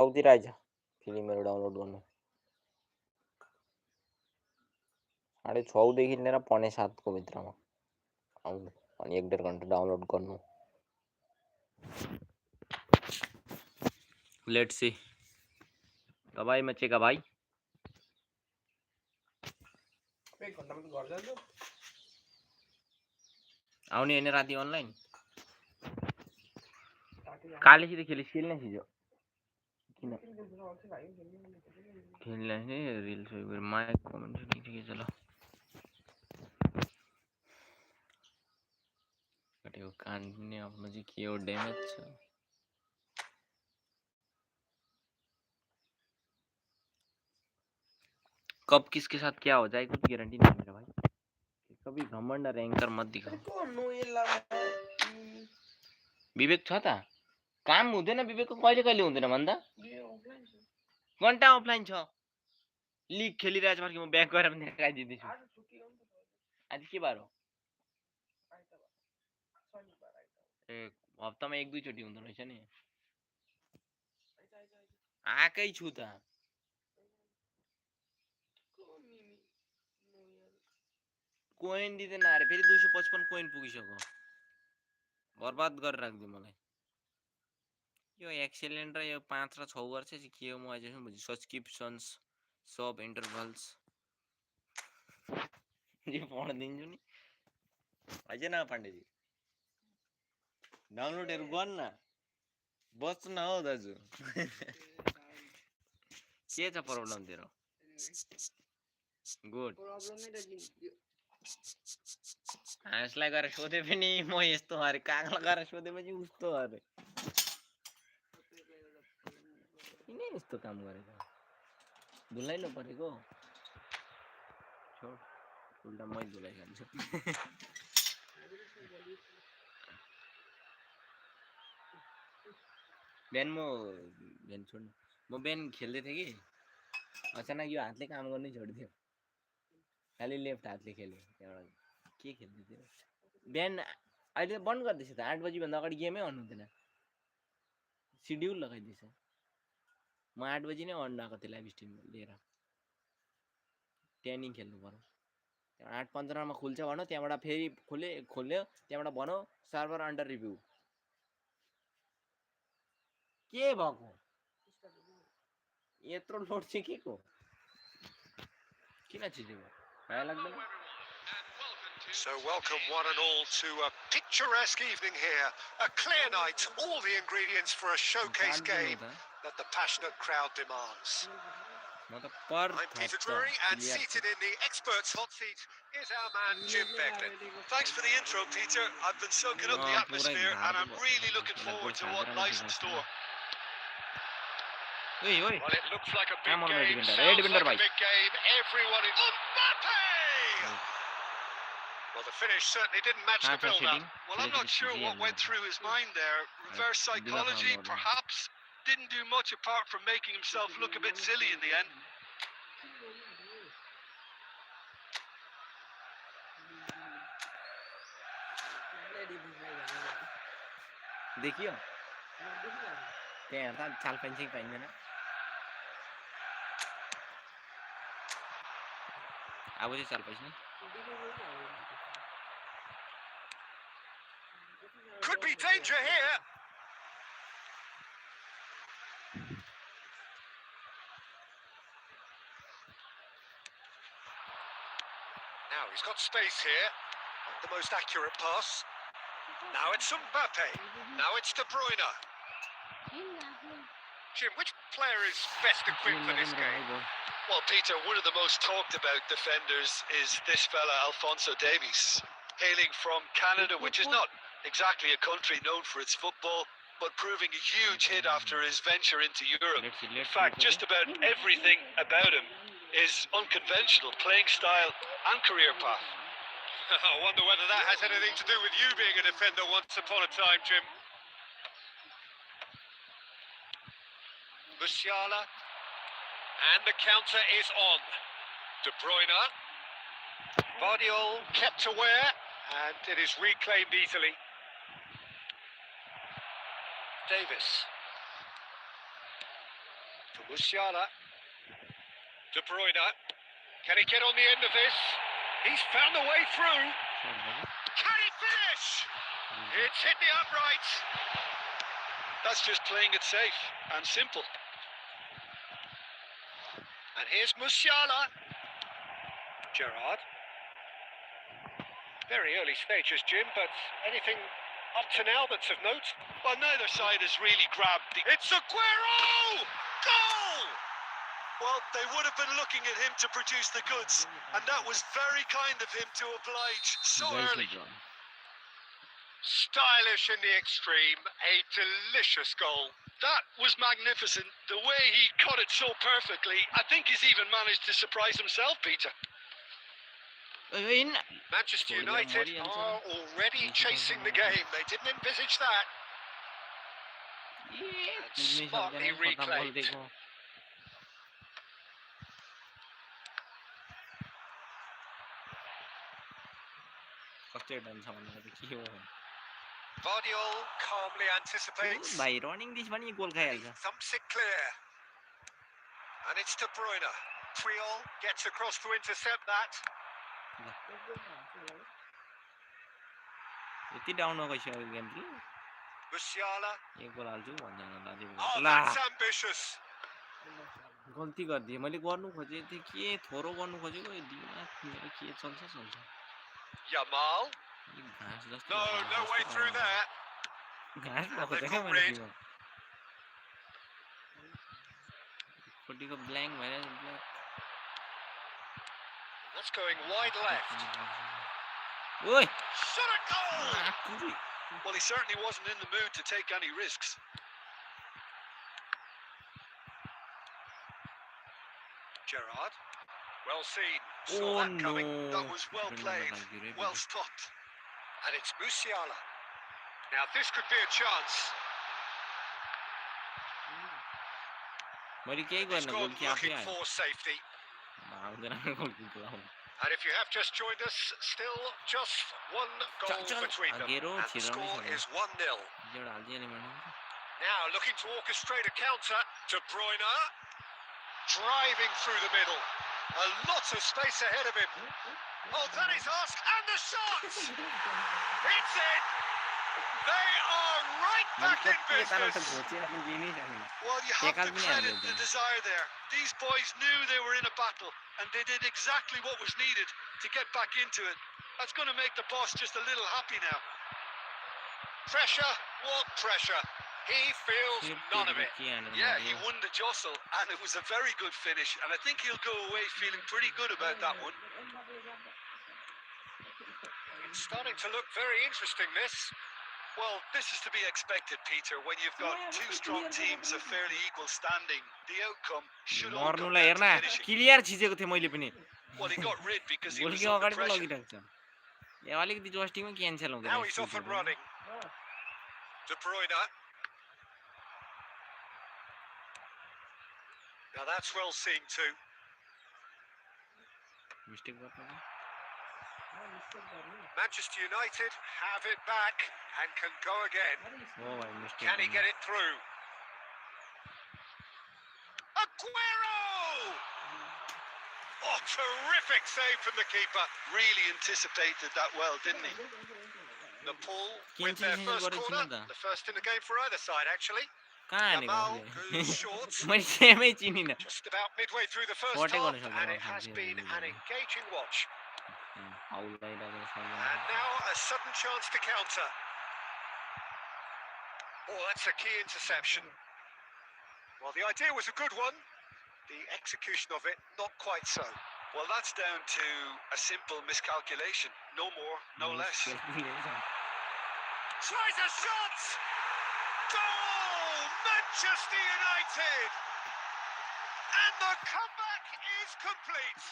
आउँतिर eyes फिल्महरू download गर्नु 6:30 देखि लिएर 6:45 को भित्रमा आउनु अनि 1.5 घन्टा डाउनलोड गर्नु लेट्स सी दबाई मचेगा भाई 1 घन्टामा त घर जान्छ आउने हैन राति अनलाइन कालेसित खेल्ने हिजो किन खेल्ने है रिल्स माइक कमेन्ट ठिकै छ ल कटेको कान पनि आफ्नो चाहिँ के हो ड्यामेज छ कब किसके साथ क्या हो जाए कुछ गारंटी नहीं मेरा भाई कभी घमंड और एंकर मत दिखाओ विवेक छ त काम हुँदैन विवेकको कहिले कहिले हुँदैन भन्दा घण्टा अफलाइन छ लीग खेलिरहेछ फर्के म ब्याक गरेर पनि देखाइदिन्छु आज के बार हो ए हप्तामा 1-2 चोटी हुँदो रहेछ नि आकै छु त कोइन दिदैन अरे फेरि 255 कोइन पुगिसक्यो बर्बाद गरेर राख्दियो मलाई यो एक्सेलेन्ट र यो 5 र 6 वर्ष चाहिँ के हो म अझैसम्म बुझ्छु सब्स्क्रिप्सन्स सब इन्टरभल्स यो पढ्न दिन्छु नि अझै न पाण्डेजी डाउनलोडहरु गर्न बच्न हो दाजु के छ प्रब्लम तेरो गुड यसलाई गरेर सोधे पनि म यस्तो अरे कागलाई गरेर सोधेपछि उस्तो अरे किन यस्तो काम गरेको धुलाइलो परेको छोड उल्टा मै धुलाइ खान्छु बिहान म बिहान खेल्दै थिएँ कि अचानक यो हातले काम गर्नै छोडिदियो खालि लेफ्ट हातले खेल्यो त्यहाँबाट के खेल्दै थियो बिहान अहिले त बन्द गर्दैछ त 8 बजी भन्दा अगाडि गेमै अन हुँदैन सिड्युल लगाइदिएछ म 8 बजी नै अन आएको थिएँ लाइभ स्ट्रिम लिएर ट्यानिङ खेल्नु पर्यो 8:15 मा खुल्छ भन त्यहाँबाट फेरि खोल्यो त्यहाँबाट भनौ सर्भर अन्डर रिभ्यू के भएको यत्रो लोड चाहिँ के को किन छिजेको भए लाग्दैन So welcome one and all to a picturesque evening here, a clear night, all the ingredients for a showcase game that the passionate crowd demands. I'm Peter Drury, and seated in the experts' hot seat is our man Jim Beglin. Thanks for the intro, Peter. I've been soaking up the atmosphere and I'm really looking forward to what lies in store. Well, it looks like a big game, sounds like a big game, everyone in... Mbappe! Well, the finish certainly didn't match the build-up. Well, I'm not sure what went through his mind there. Reverse psychology, perhaps. Didn't do much apart from making himself look a bit silly in the end. देखियो त्यहाँ हेर्दा चाल पाइन्छ कि पाइँदैन अब चाहिँ चाल पाइन्छ नि Could be danger here. Now he's got space here. Not the most accurate pass. Now it's Mbappe. Now it's De Bruyne. Jim, which player is best equipped for this game? Well, Peter, one of the most talked about defenders is this fella, Alphonso Davies. Hailing from Canada, which is not exactly a country known for its football, but proving a huge hit after his venture into Europe. In fact, just about everything about him is unconventional, playing style and career path. I wonder whether that has anything to do with you being a defender once upon a time, Jim. Musiala. And the counter is on. De Bruyne. Guardiola kept aware, and it is reclaimed easily. Davis. For Musiala. De Bruyne. Can he get on the end of this? He's found the way through. Can he finish? It's hit the uprights. That's just playing it safe and simple. And here's Musiala. Gerrard. Very early stages, Jim, but anything up to now that's of note? Well, neither side has really grabbed the... It's Aguero! Goal! Well, they would have been looking at him to produce the goods, and that was very kind of him to oblige so early. Stylish in the extreme, a delicious goal. That was magnificent. The way he cut it so perfectly, I think he's even managed to surprise himself, Peter. Manchester United are already chasing the game. They didn't envisage that. And smartly reclaimed. Vardiol calmly anticipates. Thumps it clear. And it's De Bruyne. Puyol gets across to intercept that. Musiala. Oh, that's ambitious. गल्ती गरिदिए मैले गर्नु खोजेको थिएँ के थोरो गर्नु खोजेको दिमाग मेरो के चल्छ चल्छ Yamal. घाँस जस्तो No way through there. घाँस भएको छ क्या मेरो दिमाग फुटीको ब्ल्याङ्क भएर black That's going wide left. ओइ Shot a goal. Well, he certainly wasn't in the mood to take any risks. Gerrard. Well seen. Saw that coming. That was well played. Well stopped. And it's Musiala. Now this could be a chance. मैले केही He's गर्न gone गोल कि आफै looking आयो for safety. आउँदैन गोल किपर आउनु And if you have just joined us, still just one goal between them. And the score is 1-0. एउटा हाल्दिए नि मैले Now looking to orchestrate a counter. De Bruyne. Driving through the middle. A lot of space ahead of him. Oh, that is asked. And the shot! It's in! They are right back in business. Well, you have to credit the desire there. These boys knew they were in a battle, and they did exactly what was needed to get back into it. That's going to make the boss just a little happy now. Pressure, what pressure? He feels none of it. Yeah, he won the jostle, and it was a very good finish, and I think he'll go away feeling pretty good about that one. It's starting to look very interesting, this. Well, this is to be expected, Peter. When you've got two strong teams of fairly equal standing, the outcome should all come मर्नुलाई down to हेर्न finishing. Clear छिजेको थिएँ मैले पनि Well, he got rid because he was गोलकी under अगाडि पो pressure. लगिरहेको छ यहाँ अलिकति जस्टिङमा क्यान्सल हुँदैन Now he's off and running. De Bruyne. Now that's well seen too. Mistake गर्नु Manchester United have it back and can go again. हो भाइ mistake Can he get it through? Aguero! Oh, terrific save from the keeper. Really anticipated that well, didn't he? The Paul with their first corner. The first in the game for either side, actually. कहाँ Yamal हानेको goes short. मैले सेमै चिनिनँ Just about midway through the first Forty half, goals have and gone it has from been zero. an engaging watch. Foul लगाइरहेको छ And now a sudden chance to counter. Oh, that's a key interception. Well, the idea was a good one. The execution of it, not quite so. Well, that's down to a simple miscalculation. No more, no less. Tries a shot! Goal! Manchester United! And the comeback is complete.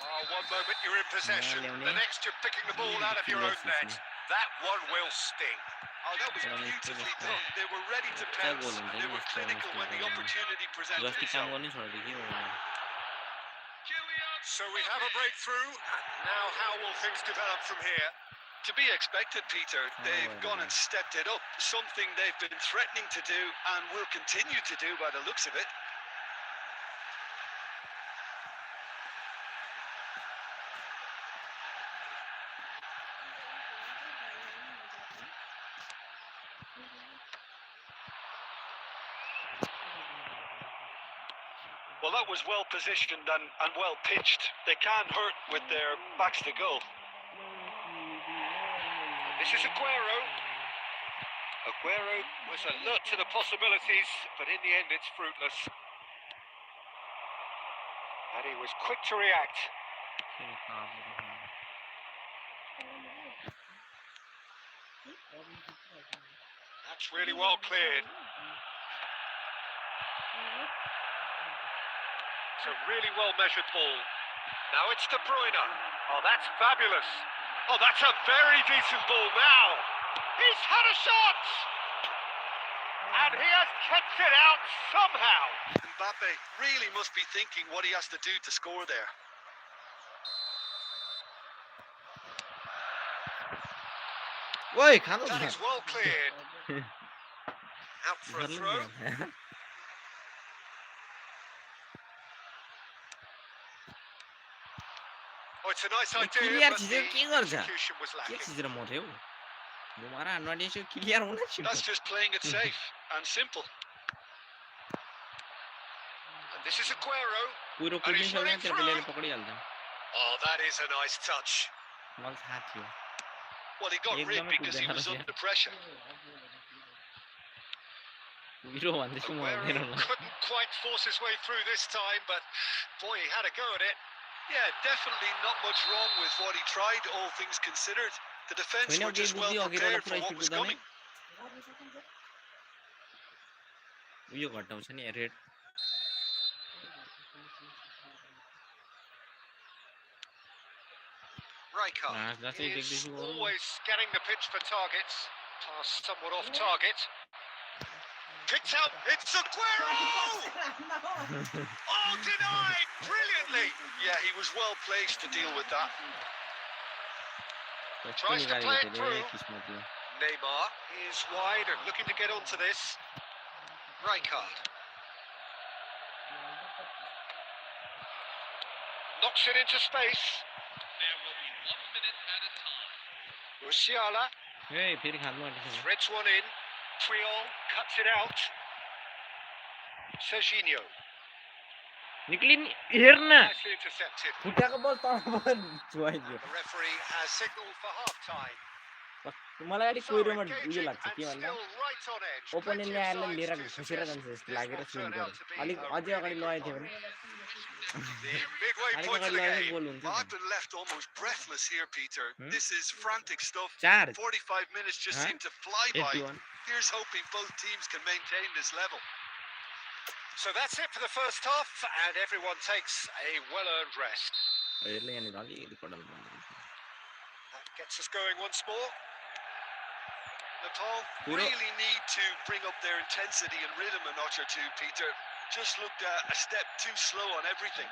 Oh, one moment you're in possession, the next you're picking the ball out of your own net. That one will sting. Oh, that was beautifully done. They were ready to pounce. They were clinical when the opportunity presented जस्टी काम itself. गर्नै छोडेको के हो So we have a breakthrough. Now how will things develop from here? To be expected, Peter. They've gone and stepped it up. Something they've been threatening to do and will continue to do by the looks of it. Well, that was well positioned and well pitched. They can't hurt with their backs to goal. This is Aguero. Aguero was alert to the possibilities, but in the end it's fruitless. And he was quick to react. That's really well cleared. It's a really well measured ball. Now it's De Bruyne. Oh, that's fabulous. Oh, that's a very decent ball now. He's had a shot. And he has kept it out somehow. Mbappe really must be thinking what he has to do to score there. Oi, खानु That is well cleared. Out for a throw. Oh, it's a nice idea, but the execution was lacking. That's just playing it safe and simple. And this is Aguero. And he's running through. Oh, that is a nice touch. Well, he got rid because he was under pressure. Aguero couldn't quite force his way through this time, but boy, he had a go at it. Yeah, definitely not much wrong with what he tried, all things considered. The defense were just well prepared for what was coming. Rijkaard is always scanning the pitch for targets. Pass somewhat off target. Picked out, it's Aguero! Oh, denied brilliantly! Yeah, he was well placed to deal with that. Tries to play it through. Neymar is wide and looking to get onto this. Rijkaard. Knocks it into space. There will be 1 minute at a time. Musiala. Threads one in. Triol cuts it out. Serginho. Nicely intercepted. The referee has signalled for half-time. मलाई अलि कोइरोमा उयो लाग्छ And के भन्दा still right on edge. ओपोनेन्टले Plenty of आएर signs लिएर to खसेर suggest जान्छ जस्तो this लागेर will सुइन turn गर्यो out to be अलिक a अझै अगाडि really लगाएको good थियो भने The midway अलिक point of अगाडि the लगाएर game. गोल हुन्थ्यो I've been left almost breathless here, Peter. Hmm? This is frantic stuff. 45 minutes just seem to fly by. 81 Here's hoping both teams can maintain this level. So that's it for the first half, and everyone takes a well-earned rest. That gets us going once more. Nepal really need to bring up their intensity and rhythm a notch or two, Peter. Just looked a step too slow on everything.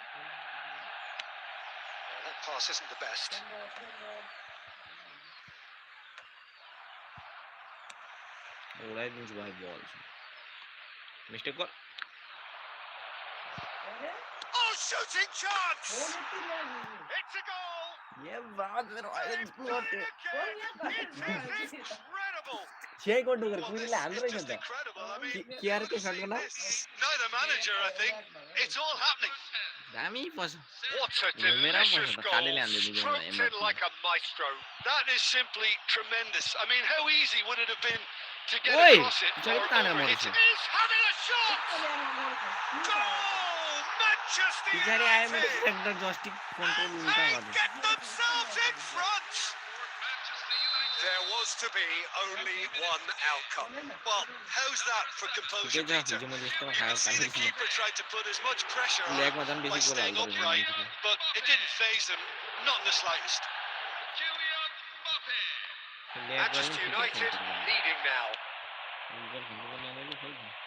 That pass isn't the best. Mistake goal. Oh, shooting chance! It's a goal! Yeah, baad mein Royal It is incredible! छह गोल Duggar Well, पूरी this ले is Andhra just जंदा incredible. I mean, क्या रे के shot करना neither manager, I think. It's all happening. दामी पस What a मेरा delicious पस goal! काले ले आंधे दीजिए Stroked in like a maestro. That is simply tremendous. I mean, how easy would it have been to get Oi, across it jab or ताने over मोड़ it? से He's having a shot! Goal! Manchester पिछाड़ी आए मेरे United! Centre joystick control And उल्टा they कर दे get themselves in front! There was to be only one outcome. Well, how's that for composure, ठीक है Peter? जो मुझे इसका You खाया can see the काफी keeper tried to put as much pressure on leg Madan by basic goal staying out कर upright, दिया but it didn't faze them, not in the slightest. Leg Manchester United leading now.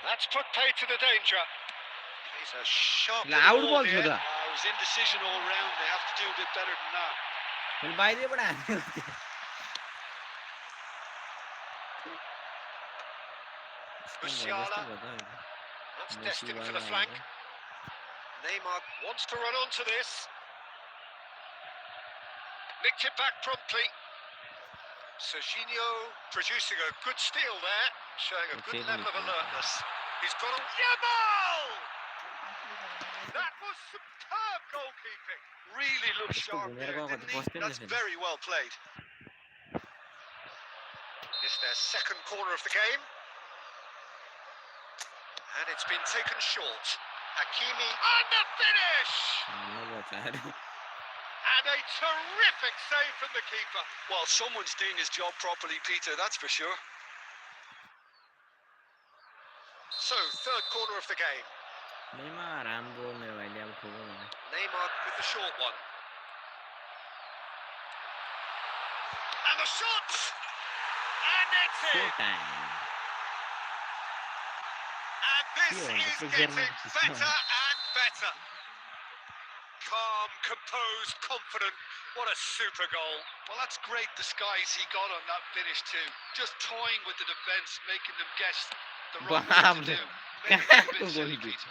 That's put pay to the danger. He's a sharp La, out ball ball here. thoda. It was indecision all round. They have to do a bit better than that. फिर bye दे बड़ा Musiala. That's destined for the flank. Neymar wants to run onto this. Nicked it back promptly. Serginho producing a good steal there, showing a good level of alertness. He's got a Yamal! That was superb goalkeeping. Really looked sharp there, didn't he? That's very well played. It's their second corner of the game. And it's been taken short. Hakimi on the finish! And a terrific save from the keeper. Well, someone's doing his job properly, Peter, that's for sure. So, third corner of the game. Neymar with the short one. And the shot! And it's in! And this is getting better and better. Calm, composed, confident. What a super goal. Well, that's great disguise he got on that finish too. Just toying with the defence, making them guess the wrong thing to do. Making them a bit silly, Peter.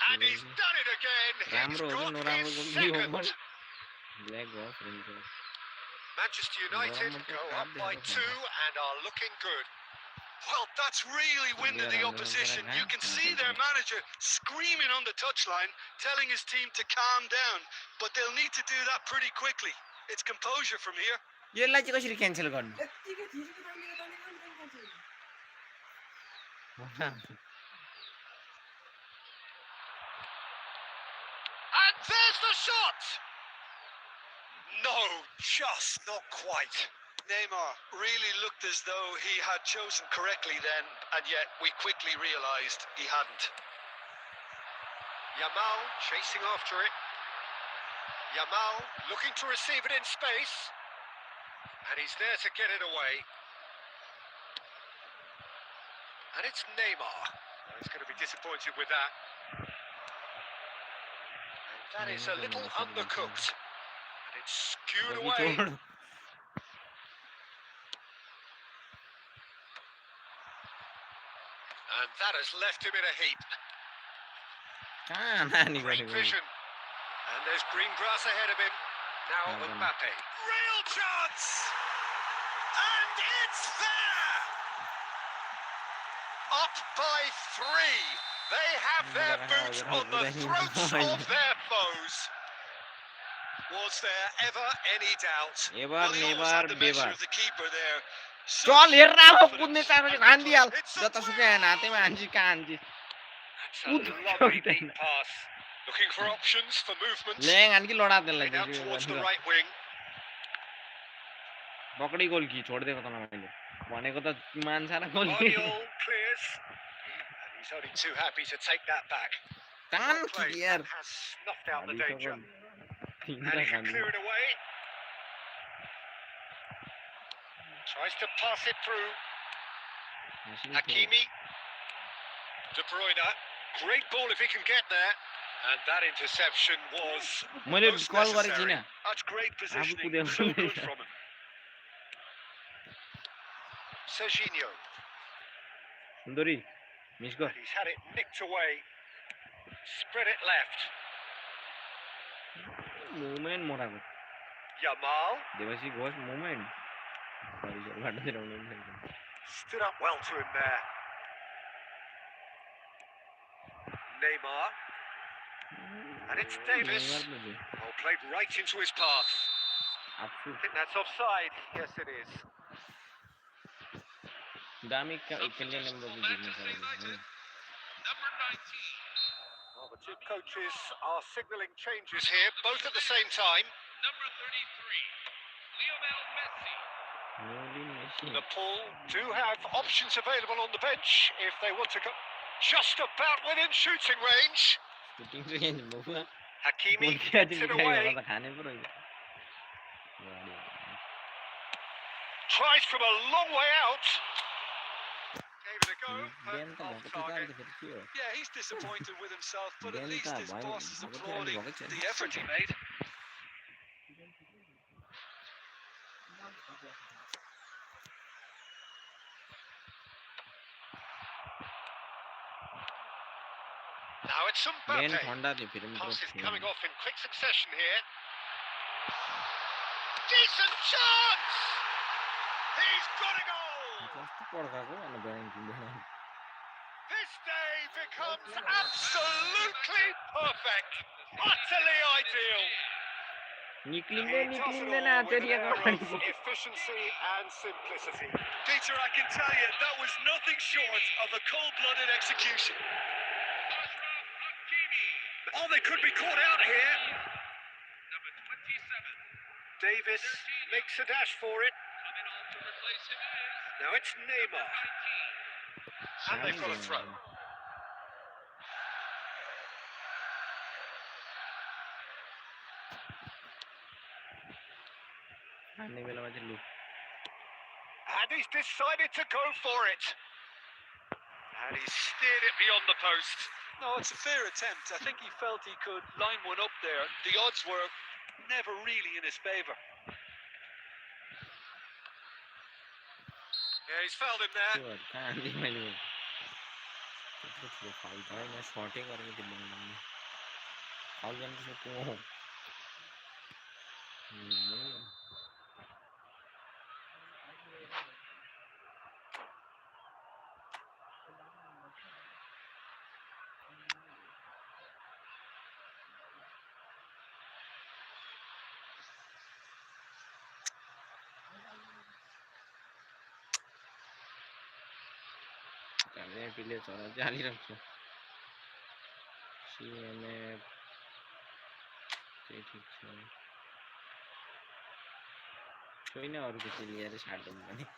And he's done it again. He's got his second. Manchester United go up by 2 and are looking good. Well, that's really winded the opposition. You can see their manager screaming on the touchline, telling his team to calm down. But they'll need to do that pretty quickly. It's composure from here. And there's the shot! No, just not quite. Neymar really looked as though he had chosen correctly then, and yet we quickly realised he hadn't. Yamal chasing after it. Yamal looking to receive it in space. And he's there to get it away. And it's Neymar. Well, he's going to be disappointed with that. And that is a little undercooked. And it's skewed away. And that has left him in a heap. Great vision. And there's green grass ahead of him. Now Mbappe. Real chance! And it's there! Up by 3. They have their boots on the throats of their foes. Was there ever any doubt? Well, he always had the measure of the keeper there. चल हेर राम कुद्ने चाहन्छ हान्दी हाल जता सुकै हातेमा हान्जी कहाँ हान्जी Lovely pass. Looking for options for movement. ल्याङ हान्की लडा त्यसलाई Out towards the right wing. पकडी गोल कि छोड्दिएको त मैले भनेको त मान्छ र गोल Guardiola clears. And he's only too happy to take that back. Can't Play कि यार has snuffed out the danger. And he can clear it away. Tries to pass it through. Hakimi. De Bruyne. Great ball if he can get there. And that interception was मैले most कल गरेको necessary. छैन That's great positioning. कुदेको So छैन। good from him. Serginho. सुन्दरी miss गर He's had it nicked away. Spread it left. Moment मोराको Yamal. देवसी गोस मोमेन्ट बाटो तिराउनु Stood up well to him there. Neymar. And it's Davis. Oh, played right into his path. I think that's offside. Yes, it is. दामी एकले number जित्नु पर्यो Number 19. Well, the two coaches are signalling changes here, both at the same time. Number 33. Lionel Messi. The Pool do have options available on the bench if they want to go just about within shooting range. Shooting चाहिँ भयो Hakimi gets it away. खाने पो रहेछ Tries from a long way out. Gave it a go. Ben त Off भएको target. त फेरि के हो Yeah, he's disappointed with himself, but at Then least his why- boss is why would he applauding have it? the effort he made. Now it's Ben Mbappe. ठंडा थे फिर हम Passes drop coming off in quick succession here. Decent chance! He's got a goal! This day becomes absolutely perfect. Utterly ideal. Efficiency and simplicity. Peter, I can tell you that was nothing short of a cold-blooded execution. Oh, they could be caught out here. Number 27. Davis makes a dash for it. Coming on to replace him is Now it's Neymar. 19. And they've got a throw. And he's decided to go for it. And he steered it beyond the post. No, it's a fair attempt. I think he felt he could line one up there. The odds were never really in his favour. Yeah, he's fouled him there. जारी रखो CMF ठीक है कोई ना और किसी लिए यार छाड़ दूंगा नहीं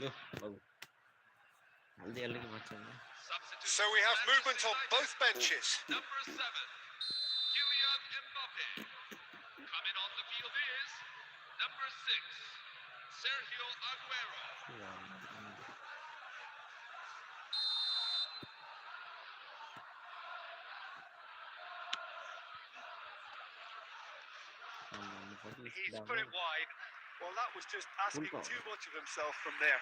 लो बाबू जल्दी जल्दी की बात चल रहा है So we have movement on both benches. Number 7. Kylian Mbappe. Coming on the field is number 6. Sergio Aguero. He's put it wide. Well, that was just asking too much of himself from there.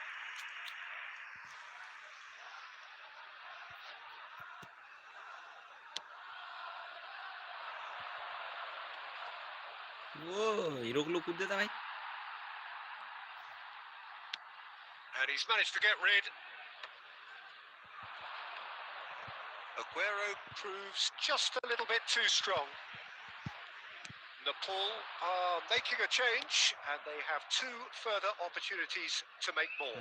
वो hero को कूद देता भाई And he's managed to get rid. Aguero proves just a little bit too strong. Nepal are making a change and they have 2 further opportunities to make more.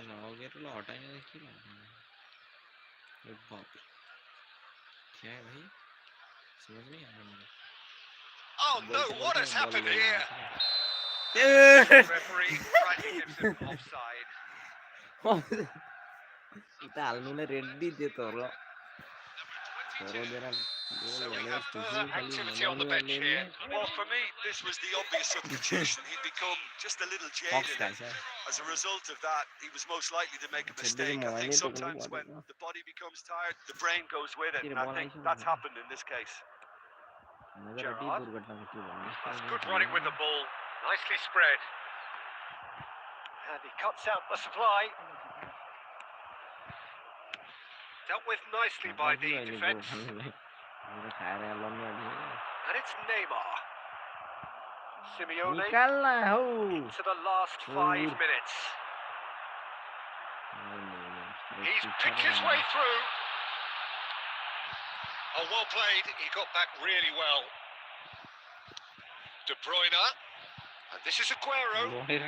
Oh no, what has happened here? Referee rightly gives him offside. So we have further activity on the bench here. Well, for me, this was the obvious substitution. He'd become just a little jaded. As a result of that, he was most likely to make a mistake. I think sometimes when the body becomes tired, the brain goes with it. And I think that's happened in this case. Gerrard. That's good running with the ball. Nicely spread. And he cuts out the supply. Dealt with nicely by the defence. And it's Neymar. Simeone to the last 5 minutes. He's picked his way through. Oh, well played. He got back really well. De Bruyne. And this is Aguero. And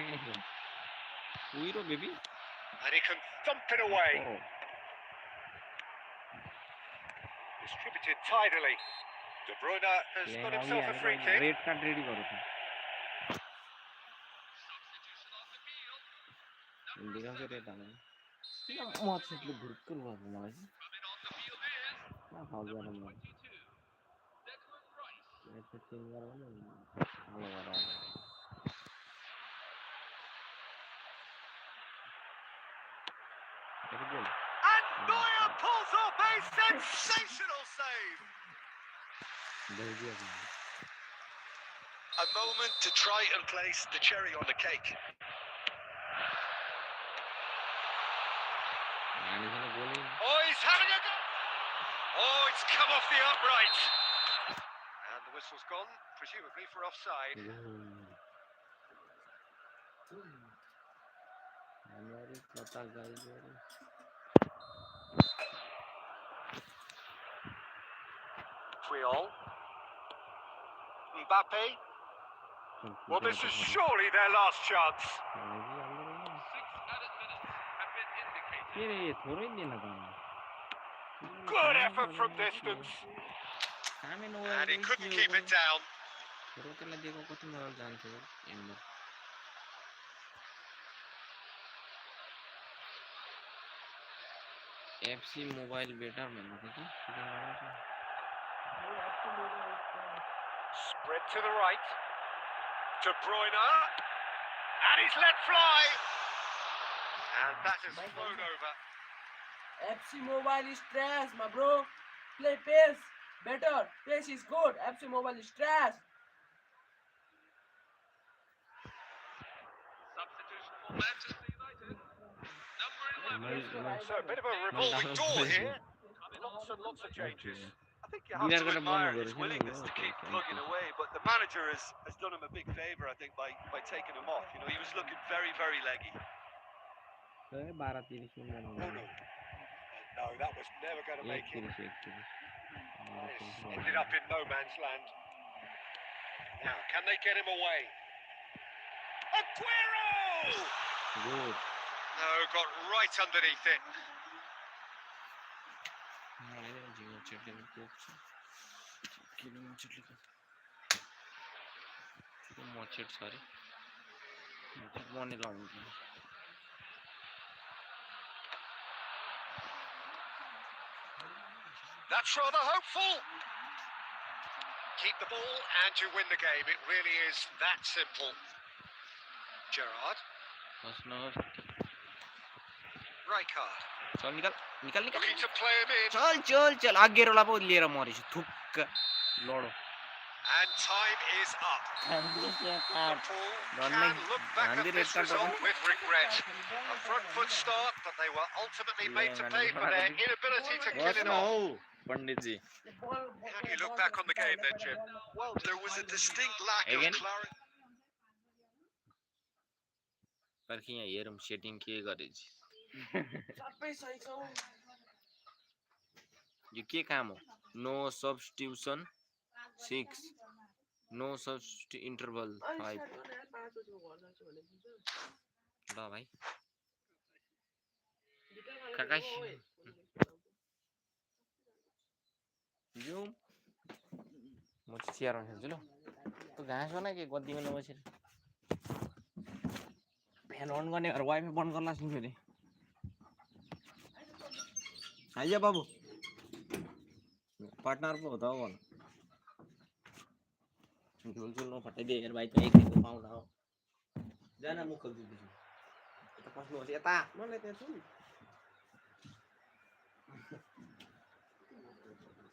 he can thump it away. Distributed tidily. De Bruyne has got himself a free kick. And Neuer pulls off a sensational save. A moment to try and place the cherry on the cake. Oh, he's having a go. Oh, it's come off the upright. And the whistle's gone, presumably for offside. Triol. Mbappe. Well, this is surely their last chance. 6 added minutes have been indicated. Good effort from distance. And he couldn't keep it down. FC mobile बेटा मैंने देखा Spread to the right. De Bruyne. And he's let fly. And that is flown over. FC Mobile is trash, my bro. Play PES better. PES is good. FC Mobile is trash. Substitution for Manchester United. Number 11. So a bit of a revolving door here. Lots and lots of changes. I think you have to admire his willingness to keep plugging away, but the manager has done him a big favour, I think, by taking him off. You know, he was looking very, very leggy. No, that was never going to make it. Ended up in no man's land. Now, can they get him away? Aguero! Good. No, got right underneath it. Sorry. Money long. That's rather hopeful. Keep the ball and you win the game. It really is that simple. Gerrard. Rijkaard. चल निकल निकल निकल Looking to play him in. चल चल चल आगे रोला पो लिएर मरेछ थुक्क लडो And time is up. Liverpool can look back at this result with regret. A front foot start, but they were ultimately made to pay for their inability to kill it off. Pandit ji How do you look back on the game then, Jim? Well, there was a distinct lack Again? of clarity. पर कि यहाँ हेरौँ setting के गरेछ यो के काम हो no substitution 6 no substitute interval 5 ल भाइ काका यो म चियर खेल्छु ल त्यो घाँस बना के गद्दीमा नबसेर फ्यान अन गर्ने भएर वाइफाई बन्द गर्न लाग्छ नि फेरि आइया बाबु पार्टनर पो हो त हो भन झुलझुल नफटाइदिए हेर भाइ त एक दिनको पाउँदा हो जान मुख खोल्छु यता पस्नुहोस् यता मलाई त्यहाँ छु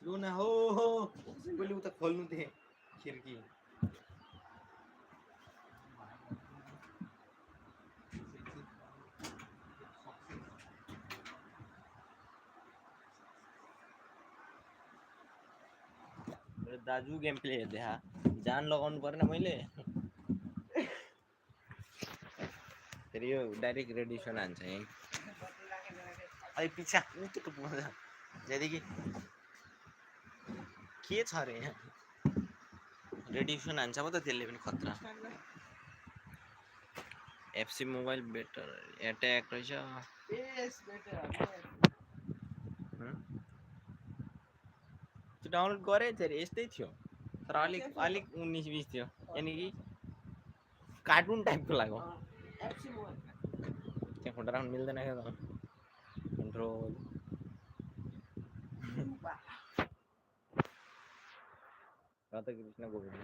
लु न हो पहिले उता खोल्नु थिएँ खिड्की दाजु गेम प्ले हेर्दै हा जान लगाउनु पर्ने मैले फेरि यो डाइरेक्ट रेडिएसन हान्छ है अहिले पिछा उतो त पुग्छ त्यहाँदेखि के छ रे यहाँ रेडिएसन हान्छ पो त त्यसले पनि खतरा एफसी मोबाइल बेटर एट्याक रहेछ त्यो डाउनलोड गरेँ फेरि यस्तै थियो तर अलिक 19-20 थियो यानि कि कार्टुन टाइपको लाग्यो त्यहाँ खुट्टा राख्नु मिल्दैन क्या त कन्ट्रोल राधा कृष्ण गोविन्द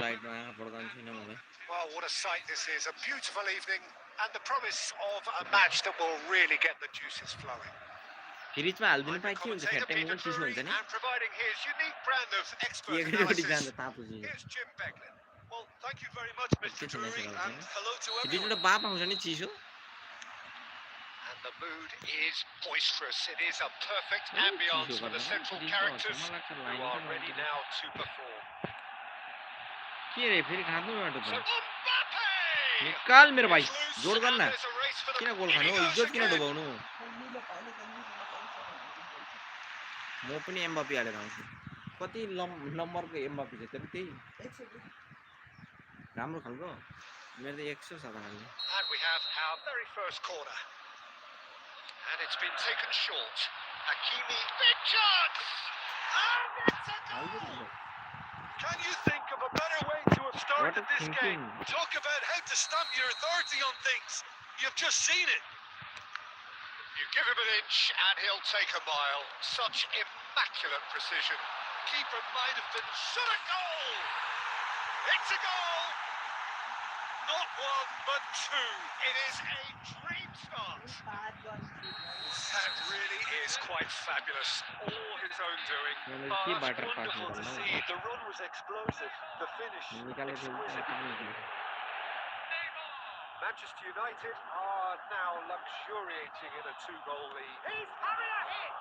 लाइटमा आँखा पड्काउनु छैन मलाई Well, what a sight this is. A beautiful evening and the promise of a match that will really get the juices flowing. फ्रिजमा हाल्दिनु पाए के हुन्छ Commentator फ्याट्याङ Peter पनि चिसो हुन्छ Drury नि and providing his unique brand of expert एकैचोटि analysis. जान्छ तातो चिसो Here's Jim Beglin. Well, thank you very much, Mr. Kitchen Drury, is and hello to everyone. दुईवटा बाप आउँछ नि चिसो And And the mood is boisterous. It is a perfect ambience for the central characters who are ready now to perform. के रे फेरि खाँद्नु बाटो So त Mbappe! निकाल मेरो भाइ It's loose, जोड and गर्न there's a race for the... किन गोल In खानु he goes इज्जत किन again. डुबाउनु म पनि एम्बापी हालेर आउँछु कति नम्बरको एम्बापी छ तेरो त्यही राम्रो खालको मेरो त 100 छ त खालि And we have our very first corner. And it's been taken short. Hakimi, big chance! And it's a goal! Can you think of a better way to have started What a this game? thinking. Talk about how to stamp your authority on things. You've just seen it. You give him an inch and he'll take a mile. Such immaculate precision. Keeper might have been shot a goal! It's a goal! Not one, but two. It is a dream start. That really is quite fabulous. All his own doing. मैले Oh, के that's बाटर पास wonderful to गर्नु see. The run was explosive. The finish निकालेको exquisite. Manchester United are now luxuriating in a two-goal lead. He's having a hit!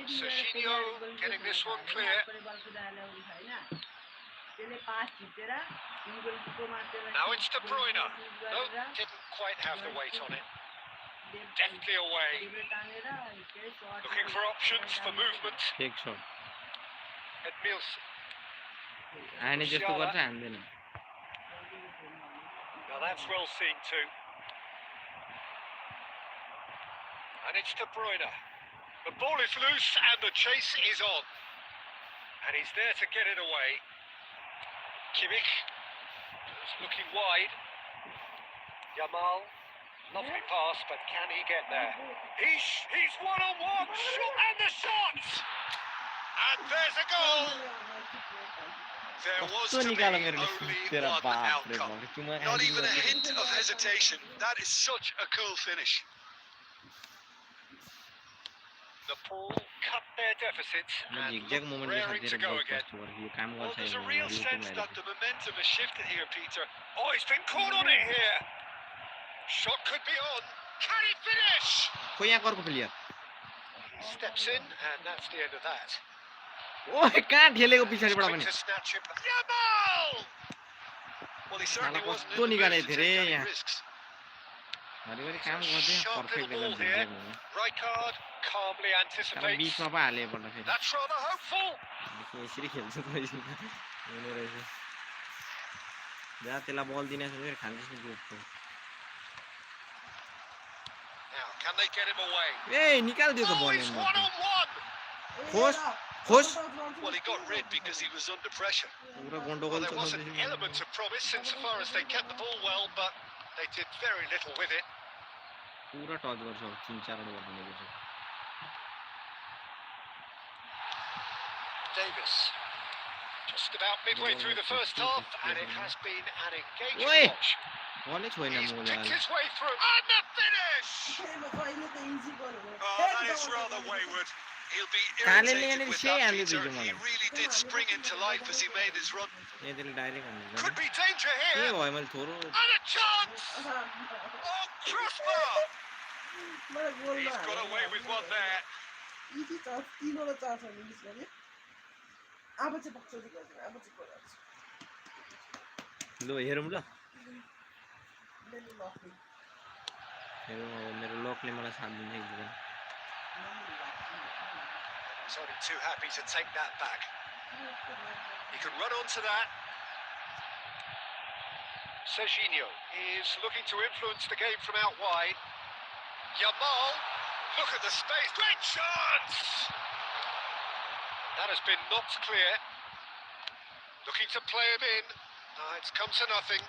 Serginho getting this one clear. Now it's De Bruyne. No, didn't quite have the weight on it. Deftly away. Looking for options for movement. एक shot Edmilson. आने जस्तो गर्छ हान्दैन Now that's well seen too. And it's De Bruyne. The ball is loose and the chase is on. And he's there to get it away. Kimmich is looking wide. Yamal, lovely pass, but can he get there? He's one-on-one, shot and the shot! And there's a goal! There was कस्तो to be निकाल्यो मेरो only तेरा one बाप रे outcome. बाप तुम Not even a hint of hesitation. That is such a cool finish. Nepal cut their deficits and exact look moment raring to go again. यो काम Well, गर्छ there's a real sense that the momentum has shifted here, Peter. Oh, he's been caught on it here. Shot could be on. Can he finish? खोइ यहाँ कर्को player Steps in, and that's the end of that. ओए कहाँ ठेलेको पछाडीबाट Quick पनि to snatch him. Yamal! Well, he certainly wasn't कस्तो in the निकाले mood to धेरै take any यहाँ risks. घरिघरि काम गर्दै Sharp पर्फेक्ट little ball एकदम here. झिक्दै भयो Rijkaard calmly तर anticipates. बिचमा पो हाले एकपल्ट फेरि That's rather hopeful. यसरी खेल्छ त हुने रहेछ जहाँ त्यसलाई बल दिने फेरि खान्छ नि जोड्छ Now, can they get him away? ए निकाल्दियो त Oh, बल he's one-on-one. खोस खोस Well, he got rid because he was under pressure. पुरा Well, गन्डगोल there was छ an element of promise insofar as they kept the ball well, but they did very little with it. पुरा touch गर्छ 3-4 over भनेको छ Davis. Just about midway through the first half, and it has been an engaging Oi! watch. बलै छोएन He's मोले picked his way through, and the finish! Oh, that is rather wayward. He'll be Kale irritated liane with şey that, alıyor Peter. diyeceğim He ona. really did spring into life as he made his run. यदि direct हान्नु Could be danger के here, भयो मैले थोरो and a chance! Oh, crossbar! He's got away with one there. लो हेरौँ ल हेरौँ अब मेरो लकले मलाई साथ दिन्छ एकदम He's only too happy to take that back. He can run onto that. Serginho is looking to influence the game from out wide. Yamal, look at the space. Great chance! That has been knocked clear. Looking to play him in. It's come to nothing.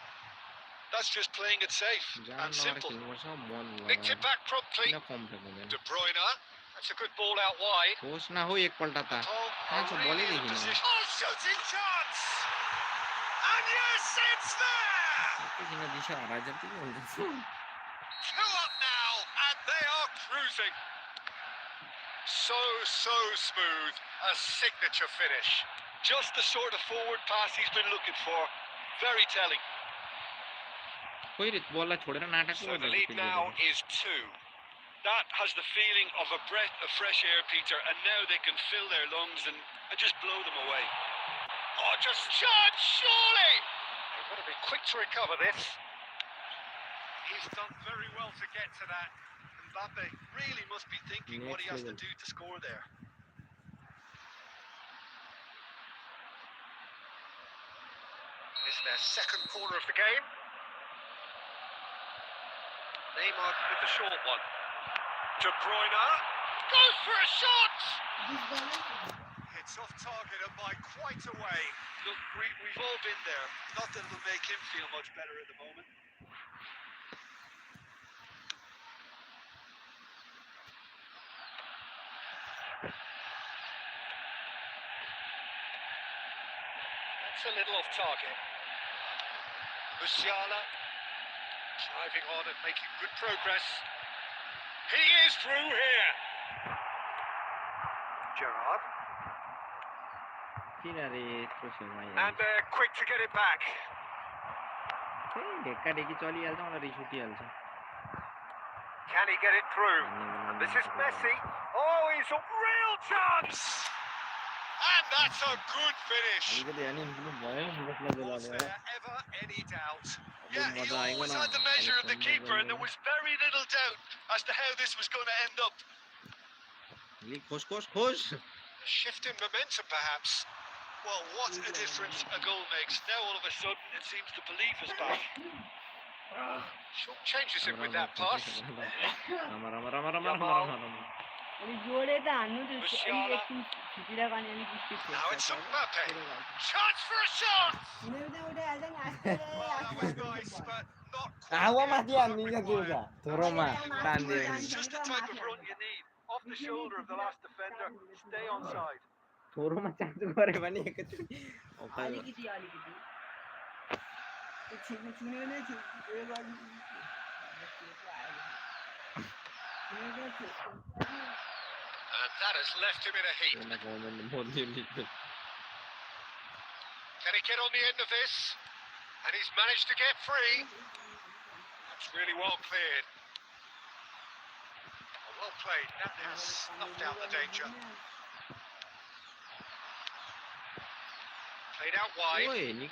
That's just playing it safe जान and लगाएर simple. खेल्नुपर्छ मन Nicked it back promptly. किन कम हुँदैन De Bruyne. That's a good ball out wide. होस् न हो एकपल्ट त Oh, कहाँ छ बलै Really in a देखिन position. oh, shooting chance! And yes, it's there! किन दिशा हराए जति हुन्छ Two up now, and they are cruising. So smooth. A signature finish. Just the sort of forward pass he's been looking for. Very telling. कोही रे बललाई छोडेर नाटक So the lead now is 2. That has the feeling of a breath of fresh air, Peter, and now they can fill their lungs and just blow them away. Oh, just chance, surely! They've got to be quick to recover this. He's done very well to get to that. Mbappe really must be thinking what he has to do to score there. It's their second corner of the game. Neymar with the short one. De Bruyne goes for a shot! It's off target and by quite a way. Look, we've all been there. Not that it'll make him feel much better at the moment. That's a little off target. Musiala driving on and making good progress. He is through here. Gerrard. किन रे यत्रो छेउमा And they're quick to get it back. ढेक्काढेकी चलिहाल्छ मलाई रिस उठिहाल्छ Can he get it through? And this is Messi. Oh, he's a real chance! And that's a good finish. Was there ever any doubt? Yeah, he always had the measure of the keeper, and there was very little doubt as to how this was going to end up. A shift in momentum, perhaps. Well, what a difference a goal makes. Now all of a sudden it seems the belief is back. Changes it with that pass. Now it's Mbappe. Chance for a shot! Well, that was nice, but not quite. It's just the type of run you need. Off the shoulder of the last defender, stay onside. थोरोमा chance गरे भने एकैचोटी And that has left him in a heap. Can he get on the end of this? And he's managed to get free. That's really well cleared. Well played. That has snuffed out the danger. Played out wide. Neymar.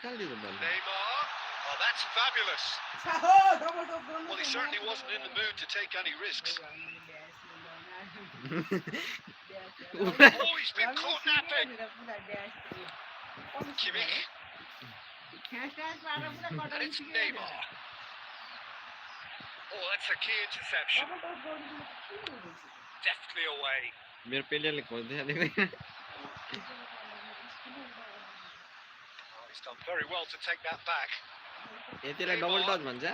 Oh, that's fabulous. Well, he certainly wasn't in the mood to take any risks. Oh, he's been caught napping. Kimmich. And it's Neymar. Oh, that's a key interception. Deftly away. मेरो पेलियरले खोज्दै हालेको Oh, he's done very well to take that back. यतिलाई double touch भन्छ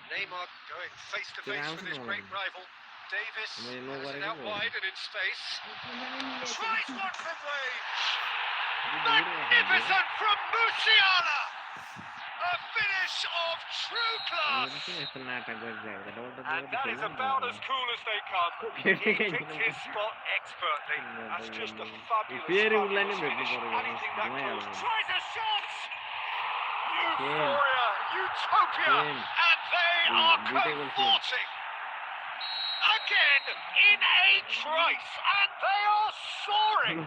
Neymar going face to face with his great rival. Davis has it out wide and in space. Tries one from range. Magnificent from Musiala. A finish of true class. And that is about as cool as they come. He picked his spot expertly. That's just a fabulous finish. Anything that goes. Tries a shot. Euphoria, utopia, and they are convorting. Again, in a trice, and they are soaring.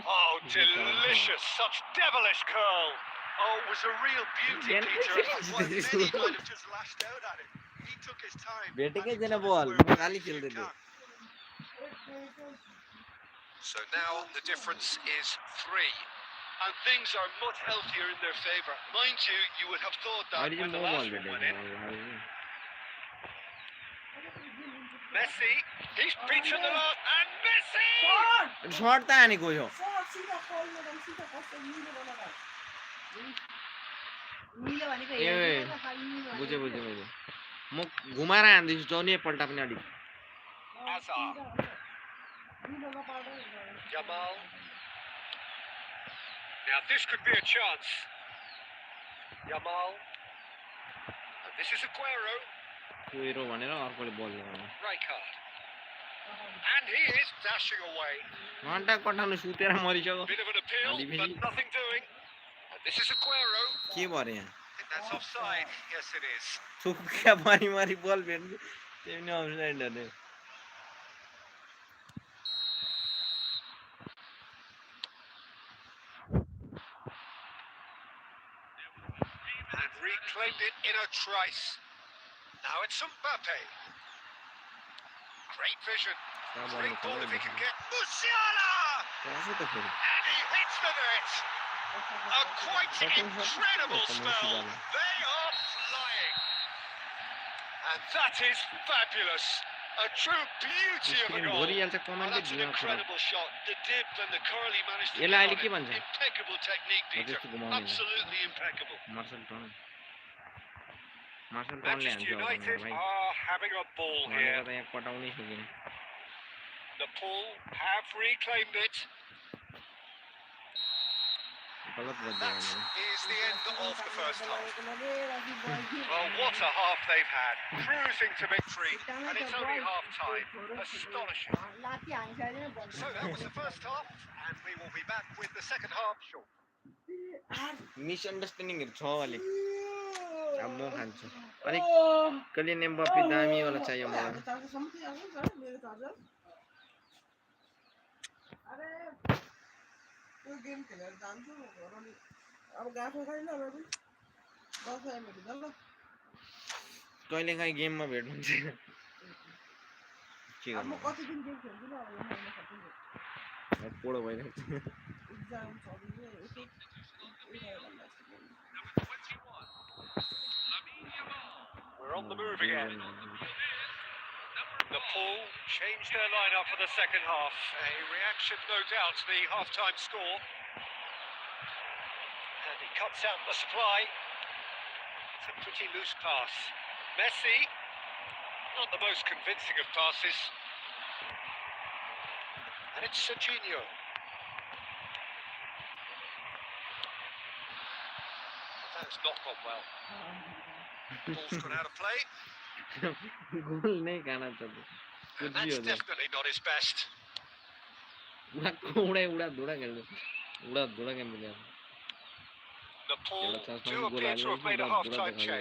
Oh, delicious, such devilish curl. Oh, it was a real beauty, Peter. Many might have just lashed out at it. He took his time. So now the difference is 3. And things are much healthier in their favour. Mind you, you would have thought that when the last one went in. Messi, he's beaten the lot, and Messi! Shot त हानेको यो ए बुझे बुझे बुझे म घुमाएर हान्दैछु जौनी पल्टा पनि अलि Hazard. Jamal. Now this could be a chance. Jamal. And this is Aguero. कुरो भनेर अर्कोले बल लगाउनु Rijkaard. And he is dashing away. घन्टा कटाउनु सुतेर मरिसक्यो Bit of an appeal, Ali but Biji. nothing doing. And this is Aguero. के भरे यहाँ I think that's offside. Yes, it is. थुक्का मरी बल भेट्नु त्यो पनि अफसाइड अरे And reclaimed it in a trice. Now it's Mbappe. Great vision. Great ball if he can get Musiala! कसो त फेरि And he hits the net. A quite incredible spell. They are flying. And that is fabulous. A true beauty of a screen goal. भरिहाल्छ Oh, कमेन्टै that's an दिनु incredible shot. The dip and the curl he managed to यसलाई get अहिले on के it. भन्छ Impeccable technique, Peter. त्यस्तो घुमाउने Absolutely impeccable. Marseille turn टर्नले Manchester हान्छ United भाइ are having a ball भनेको here. त यहाँ कटाउनै सकेन The Pool have reclaimed it. गलत That गरिदियो is the end of the first half. Well, what a half they've had. Cruising to victory. And it's only half time. Astonishing. So that was the first half. And we will be back with the second half shortly. मिसअन्डरस्ट्यान्डिङहरू छ अलिक अब म खान्छु अलिक कहिले Mbappe दामीवाला चाहियो मलाई कहिले काहीँ गेममा भेट्नुहुन्छ के गर्नु पोडो भइरहेको छ We're on the move again. The Pool changed their lineup for the second half. A reaction, no doubt, to the half-time score. And he cuts out the supply. It's a pretty loose pass. Messi, not the most convincing of passes. And it's Serginho. That's not gone well. Ball's gone out of play. गोल नै खाना छ And that's definitely not his best. उडा धुडा खेल्नु उडा धुडा खेल्नु The Pool do appear to have made a half-time change.